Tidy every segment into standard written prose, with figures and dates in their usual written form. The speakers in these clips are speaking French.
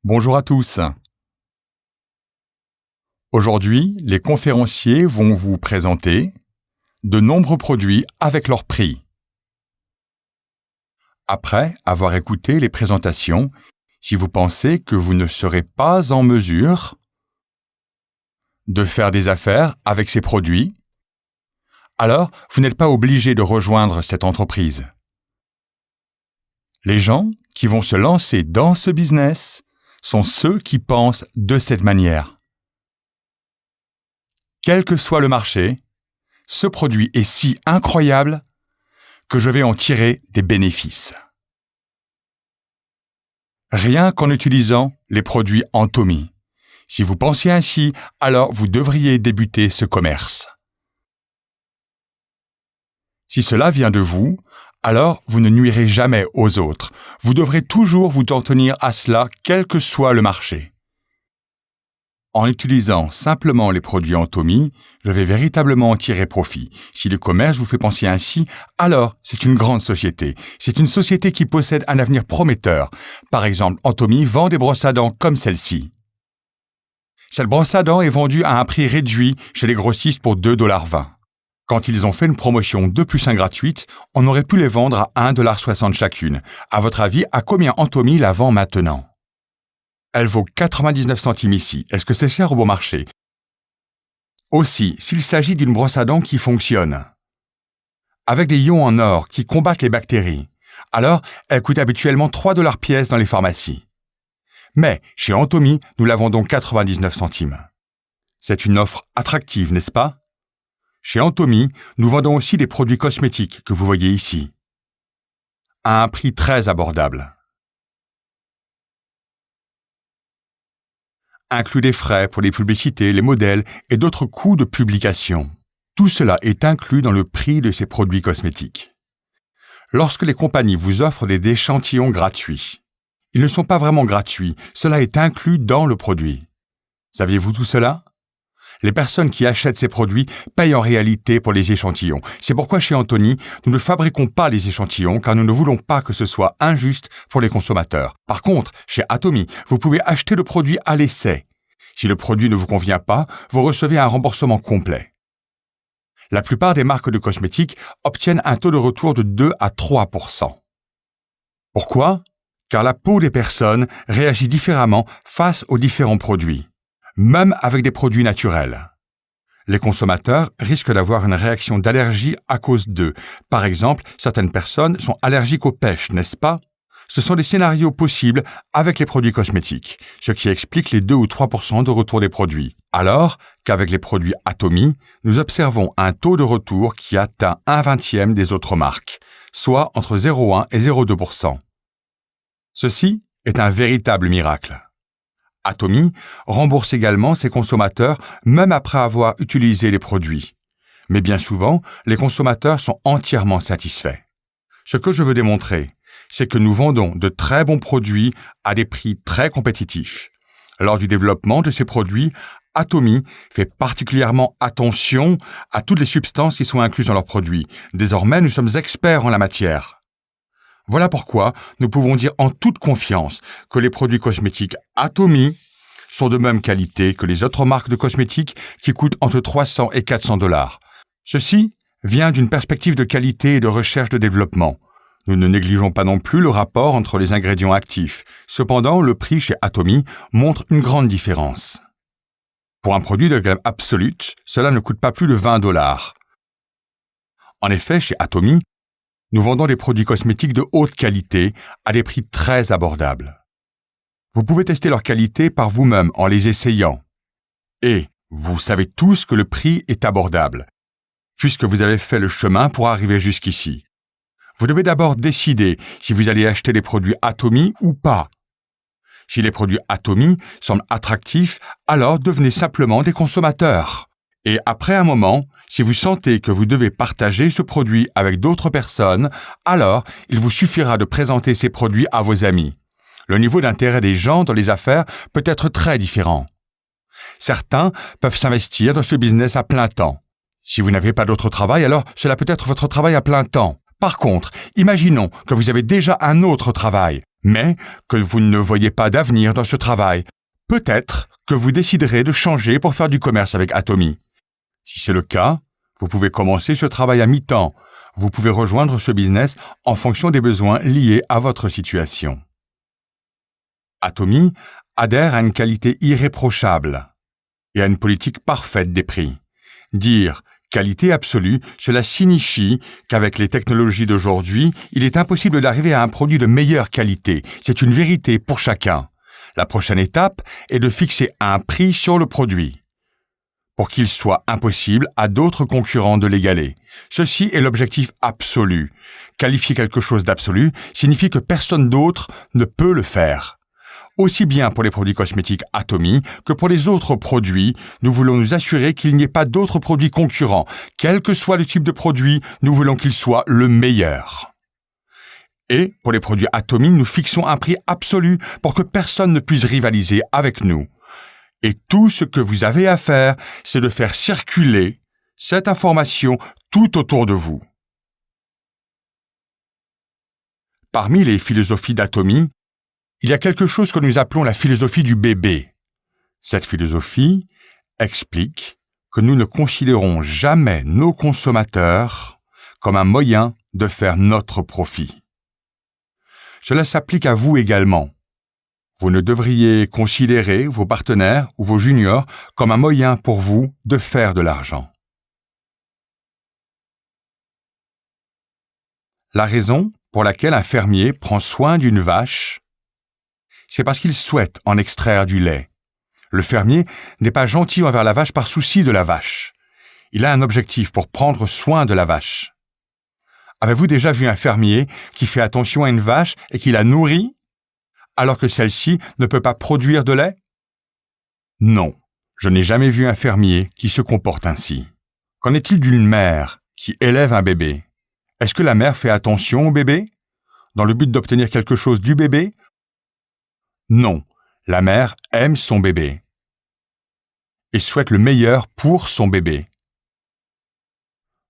Bonjour à tous. Aujourd'hui, les conférenciers vont vous présenter de nombreux produits avec leur prix. Après avoir écouté les présentations, si vous pensez que vous ne serez pas en mesure de faire des affaires avec ces produits, alors vous n'êtes pas obligé de rejoindre cette entreprise. Les gens qui vont se lancer dans ce business sont ceux qui pensent de cette manière. Quel que soit le marché, ce produit est si incroyable que je vais en tirer des bénéfices. Rien qu'en utilisant les produits Antomy. Si vous pensez ainsi, alors vous devriez débuter ce commerce. Si cela vient de vous, alors vous ne nuirez jamais aux autres. Vous devrez toujours vous en tenir à cela, quel que soit le marché. En utilisant simplement les produits Antomy, je vais véritablement en tirer profit. Si le commerce vous fait penser ainsi, alors c'est une grande société. C'est une société qui possède un avenir prometteur. Par exemple, Antomy vend des brosses à dents comme celle-ci. Cette brosse à dents est vendue à un prix réduit chez les grossistes pour 2,20 $. Quand ils ont fait une promotion 2 + 1 gratuite, on aurait pu les vendre à 1,60 $ chacune. À votre avis, à combien Antomy la vend maintenant? Elle vaut 99 centimes ici. Est-ce que c'est cher au bon marché? Aussi, s'il s'agit d'une brosse à dents qui fonctionne, avec des ions en or qui combattent les bactéries, alors elle coûte habituellement 3 $ pièce dans les pharmacies. Mais chez Antomy, nous la vendons 99 centimes. C'est une offre attractive, n'est-ce pas? Chez Antomy, nous vendons aussi des produits cosmétiques que vous voyez ici, à un prix très abordable. Inclus des frais pour les publicités, les modèles et d'autres coûts de publication. Tout cela est inclus dans le prix de ces produits cosmétiques. Lorsque les compagnies vous offrent des échantillons gratuits, ils ne sont pas vraiment gratuits, cela est inclus dans le produit. Saviez-vous tout cela? Les personnes qui achètent ces produits payent en réalité pour les échantillons. C'est pourquoi chez Antomy, nous ne fabriquons pas les échantillons car nous ne voulons pas que ce soit injuste pour les consommateurs. Par contre, chez Antomy, vous pouvez acheter le produit à l'essai. Si le produit ne vous convient pas, vous recevez un remboursement complet. La plupart des marques de cosmétiques obtiennent un taux de retour de 2 à 3%. Pourquoi? Car la peau des personnes réagit différemment face aux différents produits, même avec des produits naturels. Les consommateurs risquent d'avoir une réaction d'allergie à cause d'eux. Par exemple, certaines personnes sont allergiques aux pêches, n'est-ce pas? Ce sont des scénarios possibles avec les produits cosmétiques, ce qui explique les 2 ou 3% de retour des produits. Alors qu'avec les produits Antomy, nous observons un taux de retour qui atteint 1/20 des autres marques, soit entre 0,1 et 0,2%. Ceci est un véritable miracle. Antomy rembourse également ses consommateurs même après avoir utilisé les produits. Mais bien souvent, les consommateurs sont entièrement satisfaits. Ce que je veux démontrer, c'est que nous vendons de très bons produits à des prix très compétitifs. Lors du développement de ces produits, Antomy fait particulièrement attention à toutes les substances qui sont incluses dans leurs produits. Désormais, nous sommes experts en la matière. Voilà pourquoi nous pouvons dire en toute confiance que les produits cosmétiques Antomy sont de même qualité que les autres marques de cosmétiques qui coûtent entre 300 et 400 $. Ceci vient d'une perspective de qualité et de recherche de développement. Nous ne négligeons pas non plus le rapport entre les ingrédients actifs. Cependant, le prix chez Antomy montre une grande différence. Pour un produit de gamme absolue, cela ne coûte pas plus de 20 $. En effet, chez Antomy, nous vendons des produits cosmétiques de haute qualité à des prix très abordables. Vous pouvez tester leur qualité par vous-même en les essayant. Et vous savez tous que le prix est abordable, puisque vous avez fait le chemin pour arriver jusqu'ici. Vous devez d'abord décider si vous allez acheter des produits Antomy ou pas. Si les produits Antomy semblent attractifs, alors devenez simplement des consommateurs. Et après un moment, si vous sentez que vous devez partager ce produit avec d'autres personnes, alors il vous suffira de présenter ces produits à vos amis. Le niveau d'intérêt des gens dans les affaires peut être très différent. Certains peuvent s'investir dans ce business à plein temps. Si vous n'avez pas d'autre travail, alors cela peut être votre travail à plein temps. Par contre, imaginons que vous avez déjà un autre travail. mais que vous ne voyez pas d'avenir dans ce travail. Peut-être que vous déciderez de changer pour faire du commerce avec Atomy. Si c'est le cas, vous pouvez commencer ce travail à mi-temps. Vous pouvez rejoindre ce business en fonction des besoins liés à votre situation. Atomy adhère à une qualité irréprochable et à une politique parfaite des prix. Dire qualité absolue, cela signifie qu'avec les technologies d'aujourd'hui, il est impossible d'arriver à un produit de meilleure qualité. C'est une vérité pour chacun. La prochaine étape est de fixer un prix sur le produit, pour qu'il soit impossible à d'autres concurrents de l'égaler. Ceci est l'objectif absolu. Qualifier quelque chose d'absolu signifie que personne d'autre ne peut le faire. Aussi bien pour les produits cosmétiques Atomy que pour les autres produits, nous voulons nous assurer qu'il n'y ait pas d'autres produits concurrents. Quel que soit le type de produit, nous voulons qu'il soit le meilleur. Et pour les produits Atomy, nous fixons un prix absolu pour que personne ne puisse rivaliser avec nous. Et tout ce que vous avez à faire, c'est de faire circuler cette information tout autour de vous. Parmi les philosophies d'Atomy, il y a quelque chose que nous appelons la philosophie du bébé. Cette philosophie explique que nous ne considérons jamais nos consommateurs comme un moyen de faire notre profit. Cela s'applique à vous également. Vous ne devriez considérer vos partenaires ou vos juniors comme un moyen pour vous de faire de l'argent. La raison pour laquelle un fermier prend soin d'une vache, c'est parce qu'il souhaite en extraire du lait. Le fermier n'est pas gentil envers la vache par souci de la vache. Il a un objectif pour prendre soin de la vache. Avez-vous déjà vu un fermier qui fait attention à une vache et qui la nourrit, alors que celle-ci ne peut pas produire de lait? Non, je n'ai jamais vu un fermier qui se comporte ainsi. Qu'en est-il d'une mère qui élève un bébé? Est-ce que la mère fait attention au bébé, dans le but d'obtenir quelque chose du bébé? Non, la mère aime son bébé et souhaite le meilleur pour son bébé.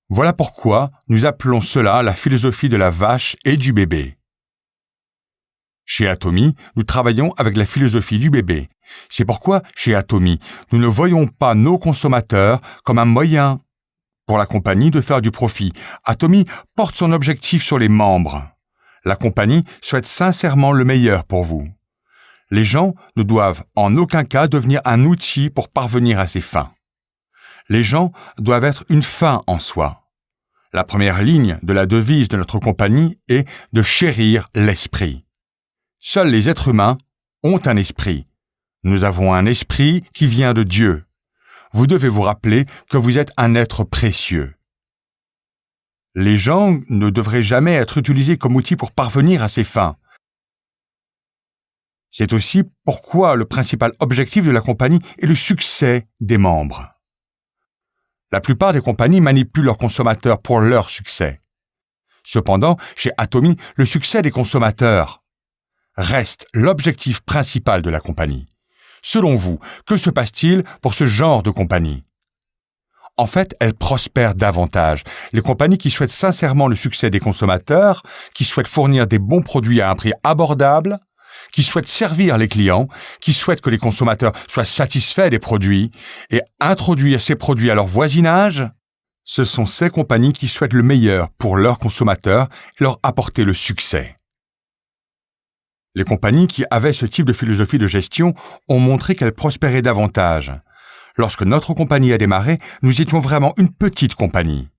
Voilà pourquoi nous appelons cela la philosophie de la vache et du bébé. Chez Atomy, nous travaillons avec la philosophie du bébé. C'est pourquoi, chez Atomy, nous ne voyons pas nos consommateurs comme un moyen pour la compagnie de faire du profit. Atomy porte son objectif sur les membres. La compagnie souhaite sincèrement le meilleur pour vous. Les gens ne doivent en aucun cas devenir un outil pour parvenir à ses fins. Les gens doivent être une fin en soi. La première ligne de la devise de notre compagnie est de chérir l'esprit. Seuls les êtres humains ont un esprit. Nous avons un esprit qui vient de Dieu. Vous devez vous rappeler que vous êtes un être précieux. Les gens ne devraient jamais être utilisés comme outil pour parvenir à ses fins. C'est aussi pourquoi le principal objectif de la compagnie est le succès des membres. La plupart des compagnies manipulent leurs consommateurs pour leur succès. Cependant, chez Atomy, le succès des consommateurs reste l'objectif principal de la compagnie. Selon vous, que se passe-t-il pour ce genre de compagnie? En fait, elles prospèrent davantage. Les compagnies qui souhaitent sincèrement le succès des consommateurs, qui souhaitent fournir des bons produits à un prix abordable, qui souhaitent servir les clients, qui souhaitent que les consommateurs soient satisfaits des produits et introduire ces produits à leur voisinage, ce sont ces compagnies qui souhaitent le meilleur pour leurs consommateurs et leur apporter le succès. Les compagnies qui avaient ce type de philosophie de gestion ont montré qu'elles prospéraient davantage. Lorsque notre compagnie a démarré, nous étions vraiment une petite compagnie.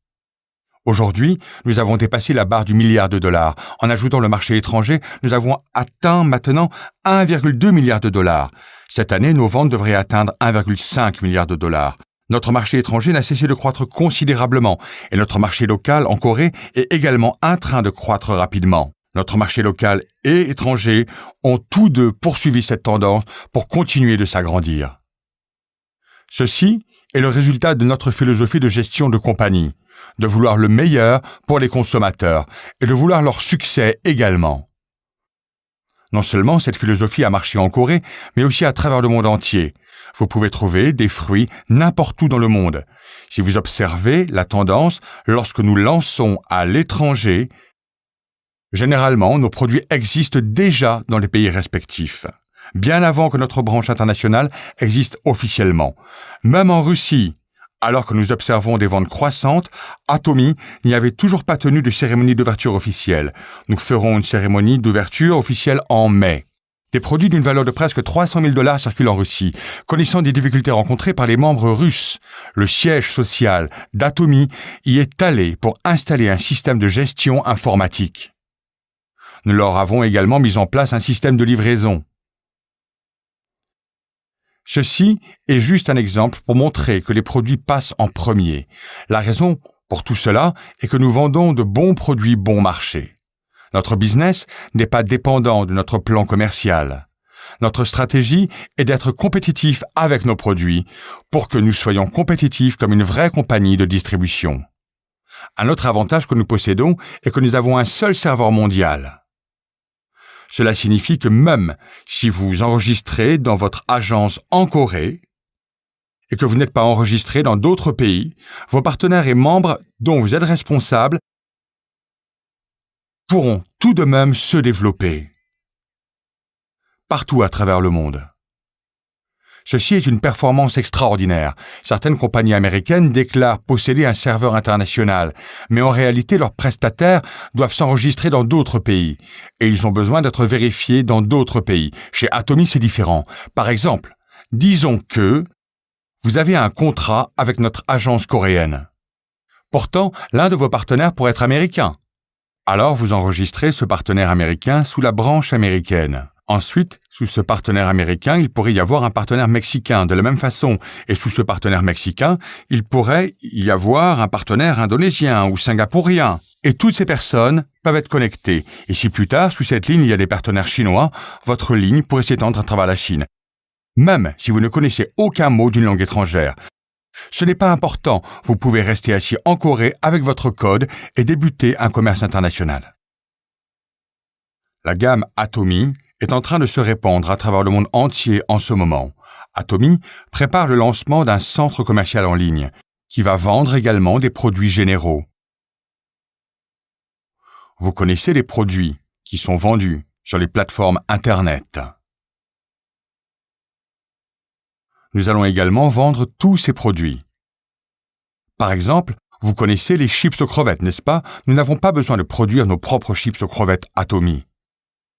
Aujourd'hui, nous avons dépassé la barre du milliard de dollars. En ajoutant le marché étranger, nous avons atteint maintenant 1,2 milliard de dollars. Cette année, nos ventes devraient atteindre 1,5 milliard de dollars. Notre marché étranger n'a cessé de croître considérablement et notre marché local en Corée est également en train de croître rapidement. Notre marché local et étranger ont tous deux poursuivi cette tendance pour continuer de s'agrandir. Ceci est le résultat de notre philosophie de gestion de compagnie, de vouloir le meilleur pour les consommateurs et de vouloir leur succès également. Non seulement cette philosophie a marché en Corée, mais aussi à travers le monde entier. Vous pouvez trouver des fruits n'importe où dans le monde. Si vous observez la tendance, lorsque nous lançons à l'étranger, Généralement, nos produits existent déjà dans les pays respectifs, bien avant que notre branche internationale existe officiellement. Même en Russie, alors que nous observons des ventes croissantes, Atomy n'y avait toujours pas tenu de cérémonie d'ouverture officielle. Nous ferons une cérémonie d'ouverture officielle en mai. Des produits d'une valeur de presque 300 000 $ circulent en Russie. Connaissant des difficultés rencontrées par les membres russes, le siège social d'Atomy y est allé pour installer un système de gestion informatique. Nous leur avons également mis en place un système de livraison. Ceci est juste un exemple pour montrer que les produits passent en premier. La raison pour tout cela est que nous vendons de bons produits bon marché. Notre business n'est pas dépendant de notre plan commercial. Notre stratégie est d'être compétitif avec nos produits pour que nous soyons compétitifs comme une vraie compagnie de distribution. Un autre avantage que nous possédons est que nous avons un seul serveur mondial. Cela signifie que même si vous enregistrez dans votre agence en Corée et que vous n'êtes pas enregistré dans d'autres pays, vos partenaires et membres dont vous êtes responsable pourront tout de même se développer partout à travers le monde. Ceci est une performance extraordinaire. Certaines compagnies américaines déclarent posséder un serveur international, mais en réalité leurs prestataires doivent s'enregistrer dans d'autres pays, et ils ont besoin d'être vérifiés dans d'autres pays. Chez Atomy, c'est différent. Par exemple, disons que vous avez un contrat avec notre agence coréenne. Pourtant, l'un de vos partenaires pourrait être américain. Alors vous enregistrez ce partenaire américain sous la branche américaine. Ensuite, sous ce partenaire américain, il pourrait y avoir un partenaire mexicain de la même façon. Et sous ce partenaire mexicain, il pourrait y avoir un partenaire indonésien ou singapourien. Et toutes ces personnes peuvent être connectées. Et si plus tard, sous cette ligne, il y a des partenaires chinois, votre ligne pourrait s'étendre à travers la Chine. Même si vous ne connaissez aucun mot d'une langue étrangère. Ce n'est pas important, vous pouvez rester assis en Corée avec votre code et débuter un commerce international. La gamme Atomy est en train de se répandre à travers le monde entier en ce moment. Atomy prépare le lancement d'un centre commercial en ligne qui va vendre également des produits généraux. Vous connaissez les produits qui sont vendus sur les plateformes Internet. Nous allons également vendre tous ces produits. Par exemple, vous connaissez les chips aux crevettes, n'est-ce pas? Nous n'avons pas besoin de produire nos propres chips aux crevettes Atomy.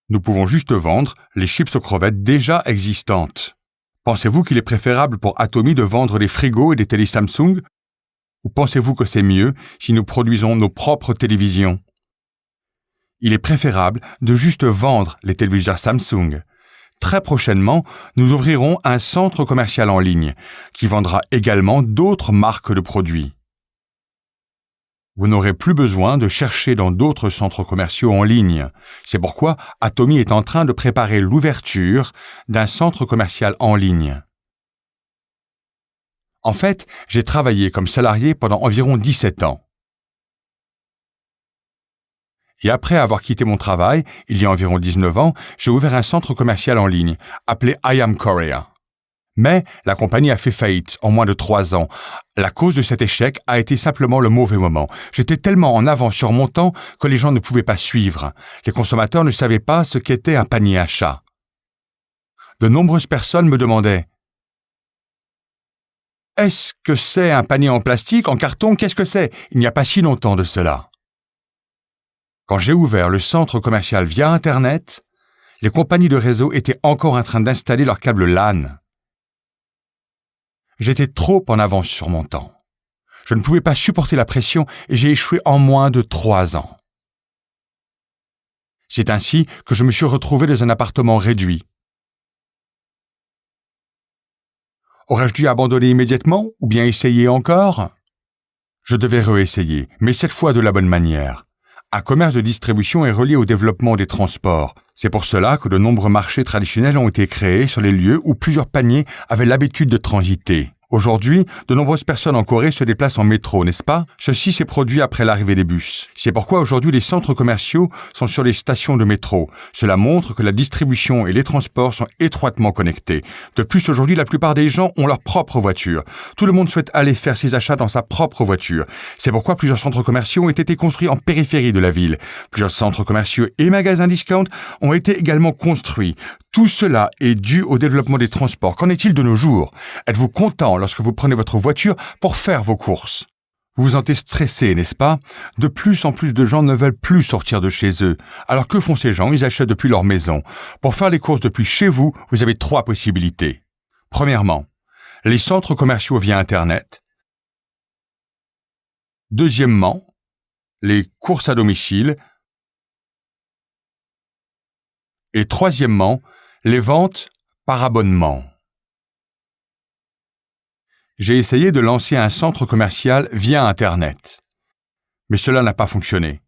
Nous pouvons juste vendre les chips aux crevettes déjà existantes. Pensez-vous qu'il est préférable pour Atomy de vendre des frigos et des télé Samsung? Ou pensez-vous que c'est mieux si nous produisons nos propres télévisions? Il est préférable de juste vendre les téléviseurs Samsung. Très prochainement, nous ouvrirons un centre commercial en ligne qui vendra également d'autres marques de produits. Vous n'aurez plus besoin de chercher dans d'autres centres commerciaux en ligne. C'est pourquoi Atomy est en train de préparer l'ouverture d'un centre commercial en ligne. En fait, j'ai travaillé comme salarié pendant environ 17 ans. Et après avoir quitté mon travail, il y a environ 19 ans, j'ai ouvert un centre commercial en ligne, appelé I Am Korea. Mais la compagnie a fait faillite en moins de 3 ans. La cause de cet échec a été simplement le mauvais moment. J'étais tellement en avance sur mon temps que les gens ne pouvaient pas suivre. Les consommateurs ne savaient pas ce qu'était un panier à chat. De nombreuses personnes me demandaient « Est-ce que c'est un panier en plastique, en carton? Qu'est-ce que c'est ?» Il n'y a pas si longtemps de cela. Quand j'ai ouvert le centre commercial via Internet, les compagnies de réseau étaient encore en train d'installer leurs câbles LAN. J'étais trop en avance sur mon temps. Je ne pouvais pas supporter la pression et j'ai échoué en moins de 3 ans. C'est ainsi que je me suis retrouvé dans un appartement réduit. Aurais-je dû abandonner immédiatement ou bien essayer encore? Je devais réessayer, mais cette fois de la bonne manière. Un commerce de distribution est relié au développement des transports. C'est pour cela que de nombreux marchés traditionnels ont été créés sur les lieux où plusieurs paniers avaient l'habitude de transiter. Aujourd'hui, de nombreuses personnes en Corée se déplacent en métro, n'est-ce pas? Ceci s'est produit après l'arrivée des bus. C'est pourquoi aujourd'hui les centres commerciaux sont sur les stations de métro. Cela montre que la distribution et les transports sont étroitement connectés. De plus, aujourd'hui, la plupart des gens ont leur propre voiture. Tout le monde souhaite aller faire ses achats dans sa propre voiture. C'est pourquoi plusieurs centres commerciaux ont été construits en périphérie de la ville. Plusieurs centres commerciaux et magasins discount ont été également construits. Tout cela est dû au développement des transports. Qu'en est-il de nos jours? Êtes-vous content lorsque vous prenez votre voiture pour faire vos courses? Vous vous sentez stressé, n'est-ce pas? De plus en plus de gens ne veulent plus sortir de chez eux. Alors que font ces gens? Ils achètent depuis leur maison. Pour faire les courses depuis chez vous, vous avez 3 possibilités. Premièrement, les centres commerciaux via Internet. Deuxièmement, les courses à domicile. Et troisièmement, les ventes par abonnement. J'ai essayé de lancer un centre commercial via Internet, mais cela n'a pas fonctionné.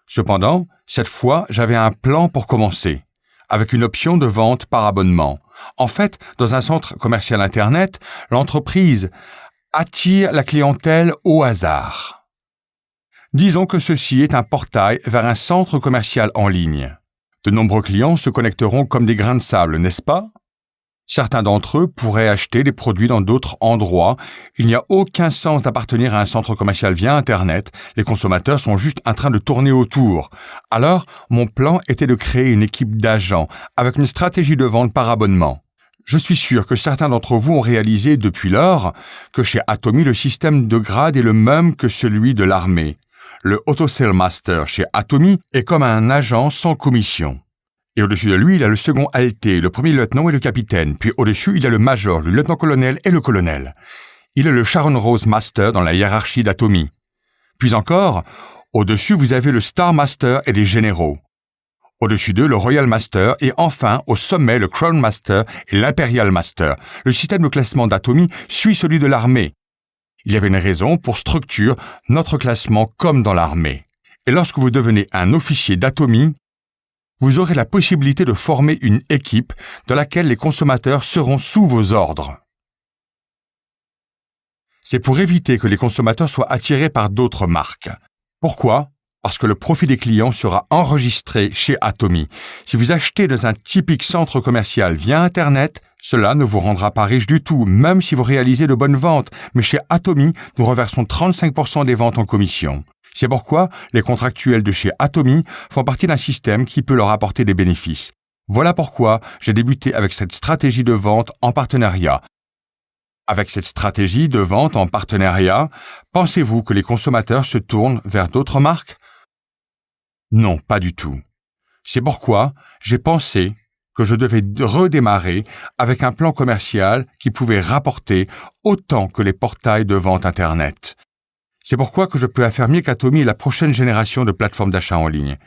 Cependant, cette fois, j'avais un plan pour commencer, avec une option de vente par abonnement. En fait, dans un centre commercial Internet, l'entreprise attire la clientèle au hasard. Disons que ceci est un portail vers un centre commercial en ligne. De nombreux clients se connecteront comme des grains de sable, n'est-ce pas? Certains d'entre eux pourraient acheter des produits dans d'autres endroits. Il n'y a aucun sens d'appartenir à un centre commercial via Internet. Les consommateurs sont juste en train de tourner autour. Alors, mon plan était de créer une équipe d'agents avec une stratégie de vente par abonnement. Je suis sûr que certains d'entre vous ont réalisé depuis lors que chez Atomy, le système de grade est le même que celui de l'armée. Le Auto Sale Master chez Atomy est comme un agent sans commission. Et au-dessus de lui, il y a le second ALT, le premier lieutenant et le capitaine. Puis au-dessus, il y a le major, le lieutenant-colonel et le colonel. Il est le Sharon Rose Master dans la hiérarchie d'Atomy. Puis encore, au-dessus, vous avez le Star Master et les généraux. Au-dessus d'eux, le Royal Master et enfin, au sommet, le Crown Master et l'Imperial Master. Le système de classement d'Atomy suit celui de l'armée. Il y avait une raison pour structurer notre classement comme dans l'armée. Et lorsque vous devenez un officier d'Atomy, vous aurez la possibilité de former une équipe dans laquelle les consommateurs seront sous vos ordres. C'est pour éviter que les consommateurs soient attirés par d'autres marques. Pourquoi? Parce que le profil des clients sera enregistré chez Atomy. Si vous achetez dans un typique centre commercial via Internet, cela ne vous rendra pas riche du tout, même si vous réalisez de bonnes ventes. Mais chez Atomy, nous reversons 35% des ventes en commission. C'est pourquoi les contractuels de chez Atomy font partie d'un système qui peut leur apporter des bénéfices. Voilà pourquoi j'ai débuté avec cette stratégie de vente en partenariat. Avec cette stratégie de vente en partenariat, pensez-vous que les consommateurs se tournent vers d'autres marques? Non, pas du tout. C'est pourquoi j'ai pensé que je devais redémarrer avec un plan commercial qui pouvait rapporter autant que les portails de vente Internet. C'est pourquoi que je peux affirmer qu'Atomy est la prochaine génération de plateformes d'achat en ligne.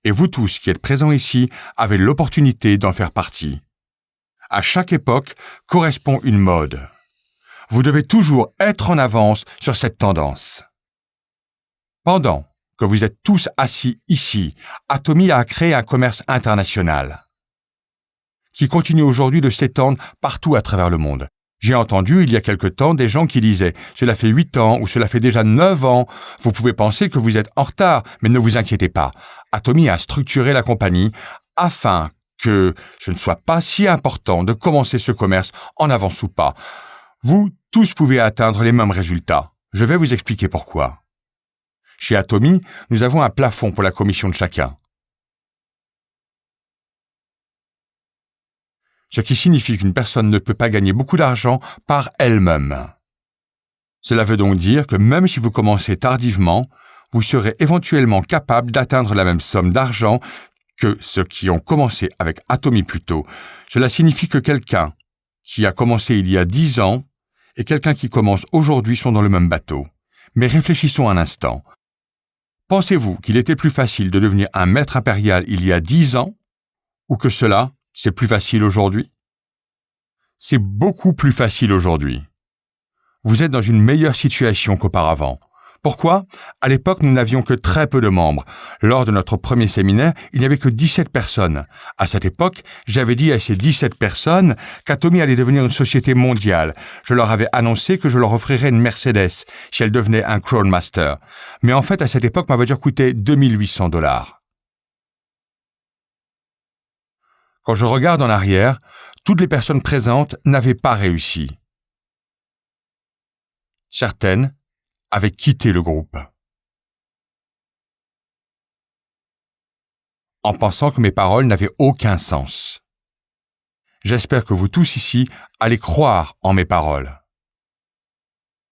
Et vous tous qui êtes présents ici avez l'opportunité d'en faire partie. À chaque époque correspond une mode. Vous devez toujours être en avance sur cette tendance. Pendant que vous êtes tous assis ici, Atomy a créé un commerce international qui continue aujourd'hui de s'étendre partout à travers le monde. J'ai entendu il y a quelque temps des gens qui disaient « Cela fait 8 ans ou cela fait déjà 9 ans, vous pouvez penser que vous êtes en retard, mais ne vous inquiétez pas. Atomy a structuré la compagnie afin que ce ne soit pas si important de commencer ce commerce en avance ou pas. Vous tous pouvez atteindre les mêmes résultats. Je vais vous expliquer pourquoi. Chez Atomy, nous avons un plafond pour la commission de chacun. Ce qui signifie qu'une personne ne peut pas gagner beaucoup d'argent par elle-même. Cela veut donc dire que même si vous commencez tardivement, vous serez éventuellement capable d'atteindre la même somme d'argent que ceux qui ont commencé avec Atomy plus tôt. Cela signifie que quelqu'un qui a commencé il y a 10 ans et quelqu'un qui commence aujourd'hui sont dans le même bateau. Mais réfléchissons un instant. Pensez-vous qu'il était plus facile de devenir un maître impérial il y a 10 ans ou que cela, c'est plus facile aujourd'hui? C'est beaucoup plus facile aujourd'hui. Vous êtes dans une meilleure situation qu'auparavant. Pourquoi? À l'époque, nous n'avions que très peu de membres. Lors de notre premier séminaire, il n'y avait que 17 personnes. À cette époque, j'avais dit à ces 17 personnes qu'Atomy allait devenir une société mondiale. Je leur avais annoncé que je leur offrirais une Mercedes si elle devenait un Crowdmaster. Mais en fait, à cette époque, ma voiture coûtait $2 800. Quand je regarde en arrière, toutes les personnes présentes n'avaient pas réussi. Certaines avaient quitté le groupe en pensant que mes paroles n'avaient aucun sens. J'espère que vous tous ici allez croire en mes paroles.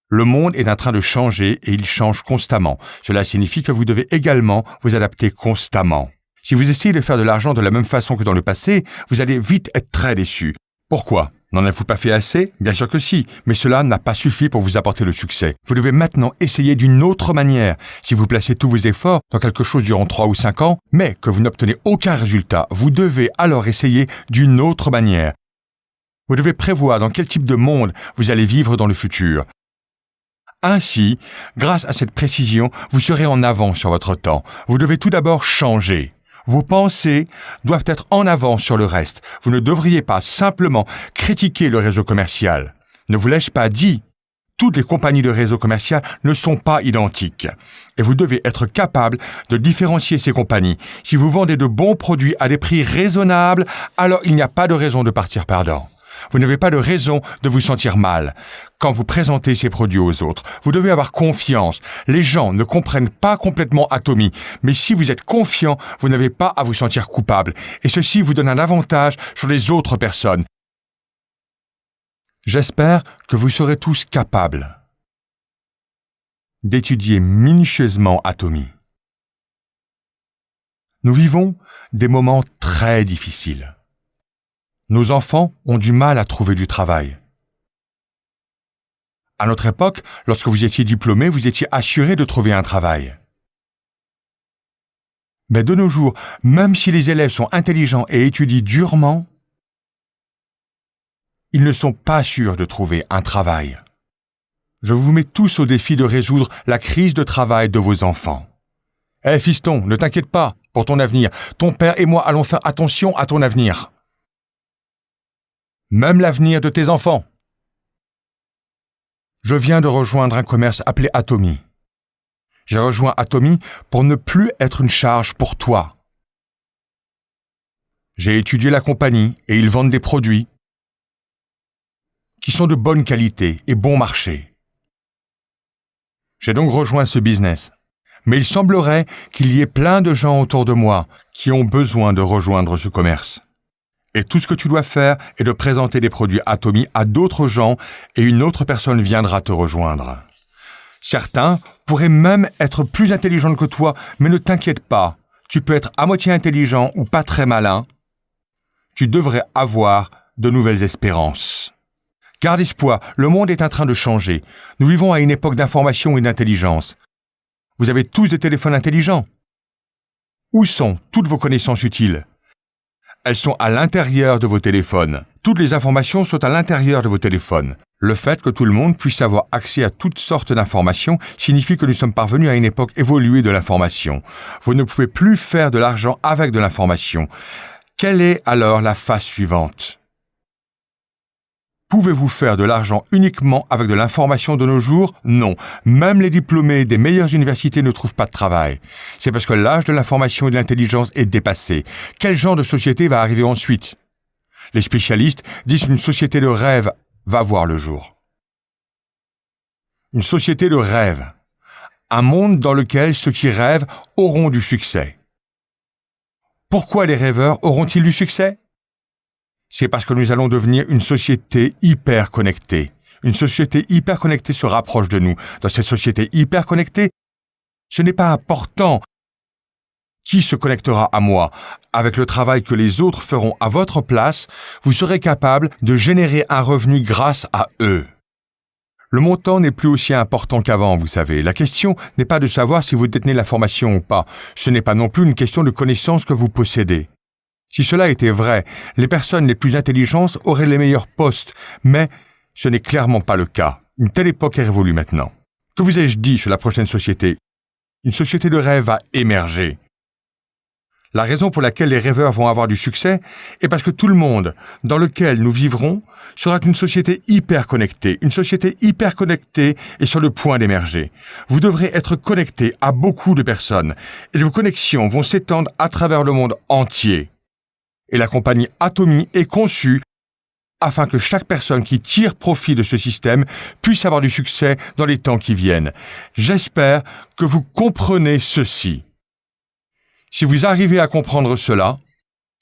Le monde est en train de changer et il change constamment. Cela signifie que vous devez également vous adapter constamment. Si vous essayez de faire de l'argent de la même façon que dans le passé, vous allez vite être très déçu. Pourquoi? N'en avez-vous pas fait assez? Bien sûr que si, mais cela n'a pas suffi pour vous apporter le succès. Vous devez maintenant essayer d'une autre manière. Si vous placez tous vos efforts dans quelque chose durant 3 ou 5 ans, mais que vous n'obtenez aucun résultat, vous devez alors essayer d'une autre manière. Vous devez prévoir dans quel type de monde vous allez vivre dans le futur. Ainsi, grâce à cette précision, vous serez en avance sur votre temps. Vous devez tout d'abord changer. Vos pensées doivent être en avance sur le reste. Vous ne devriez pas simplement critiquer le réseau commercial. Ne vous l'ai-je pas dit? Toutes les compagnies de réseau commercial ne sont pas identiques. Et vous devez être capable de différencier ces compagnies. Si vous vendez de bons produits à des prix raisonnables, alors il n'y a pas de raison de partir perdant. Vous n'avez pas de raison de vous sentir mal. Quand vous présentez ces produits aux autres, vous devez avoir confiance. Les gens ne comprennent pas complètement Atomy, mais si vous êtes confiant, vous n'avez pas à vous sentir coupable. Et ceci vous donne un avantage sur les autres personnes. J'espère que vous serez tous capables d'étudier minutieusement Atomy. Nous vivons des moments très difficiles. Nos enfants ont du mal à trouver du travail. À notre époque, lorsque vous étiez diplômé, vous étiez assuré de trouver un travail. Mais de nos jours, même si les élèves sont intelligents et étudient durement, ils ne sont pas sûrs de trouver un travail. Je vous mets tous au défi de résoudre la crise de travail de vos enfants. Hé fiston, ne t'inquiète pas pour ton avenir. Ton père et moi allons faire attention à ton avenir. Même l'avenir de tes enfants. Je viens de rejoindre un commerce appelé Atomy. J'ai rejoint Atomy pour ne plus être une charge pour toi. J'ai étudié la compagnie et ils vendent des produits qui sont de bonne qualité et bon marché. J'ai donc rejoint ce business. Mais il semblerait qu'il y ait plein de gens autour de moi qui ont besoin de rejoindre ce commerce. Et tout ce que tu dois faire est de présenter des produits Atomy à d'autres gens et une autre personne viendra te rejoindre. Certains pourraient même être plus intelligents que toi, mais ne t'inquiète pas. Tu peux être à moitié intelligent ou pas très malin. Tu devrais avoir de nouvelles espérances. Garde espoir, le monde est en train de changer. Nous vivons à une époque d'information et d'intelligence. Vous avez tous des téléphones intelligents. Où sont toutes vos connaissances utiles? Elles sont à l'intérieur de vos téléphones. Toutes les informations sont à l'intérieur de vos téléphones. Le fait que tout le monde puisse avoir accès à toutes sortes d'informations signifie que nous sommes parvenus à une époque évoluée de l'information. Vous ne pouvez plus faire de l'argent avec de l'information. Quelle est alors la phase suivante? Pouvez-vous faire de l'argent uniquement avec de l'information de nos jours? Non. Même les diplômés des meilleures universités ne trouvent pas de travail. C'est parce que l'âge de l'information et de l'intelligence est dépassé. Quel genre de société va arriver ensuite? Les spécialistes disent qu'une société de rêve va voir le jour. Une société de rêve. Un monde dans lequel ceux qui rêvent auront du succès. Pourquoi les rêveurs auront-ils du succès? C'est parce que nous allons devenir une société hyper connectée. Une société hyper connectée se rapproche de nous. Dans cette société hyper connectée, ce n'est pas important qui se connectera à moi. Avec le travail que les autres feront à votre place, vous serez capable de générer un revenu grâce à eux. Le montant n'est plus aussi important qu'avant, vous savez. La question n'est pas de savoir si vous détenez l'information ou pas. Ce n'est pas non plus une question de connaissances que vous possédez. Si cela était vrai, les personnes les plus intelligentes auraient les meilleurs postes, mais ce n'est clairement pas le cas. Une telle époque est révolue maintenant. Que vous ai-je dit sur la prochaine société? Une société de rêve va émerger. La raison pour laquelle les rêveurs vont avoir du succès est parce que tout le monde dans lequel nous vivrons sera une société hyper connectée. Une société hyper connectée est sur le point d'émerger. Vous devrez être connecté à beaucoup de personnes et vos connexions vont s'étendre à travers le monde entier. Et la compagnie Atomy est conçue afin que chaque personne qui tire profit de ce système puisse avoir du succès dans les temps qui viennent. J'espère que vous comprenez ceci. Si vous arrivez à comprendre cela,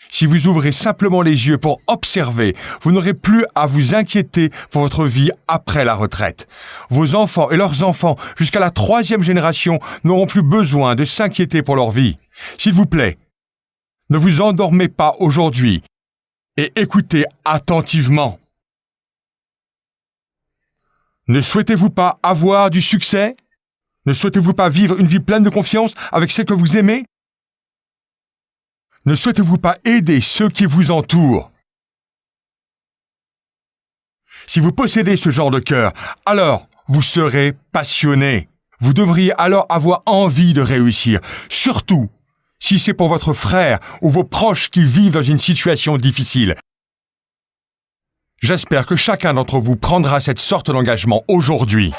si vous ouvrez simplement les yeux pour observer, vous n'aurez plus à vous inquiéter pour votre vie après la retraite. Vos enfants et leurs enfants, jusqu'à la 3e génération, n'auront plus besoin de s'inquiéter pour leur vie. S'il vous plaît, ne vous endormez pas aujourd'hui et écoutez attentivement. Ne souhaitez-vous pas avoir du succès? Ne souhaitez-vous pas vivre une vie pleine de confiance avec ceux que vous aimez? Ne souhaitez-vous pas aider ceux qui vous entourent? Si vous possédez ce genre de cœur, alors vous serez passionné. Vous devriez alors avoir envie de réussir, surtout si c'est pour votre frère ou vos proches qui vivent dans une situation difficile. J'espère que chacun d'entre vous prendra cette sorte d'engagement aujourd'hui.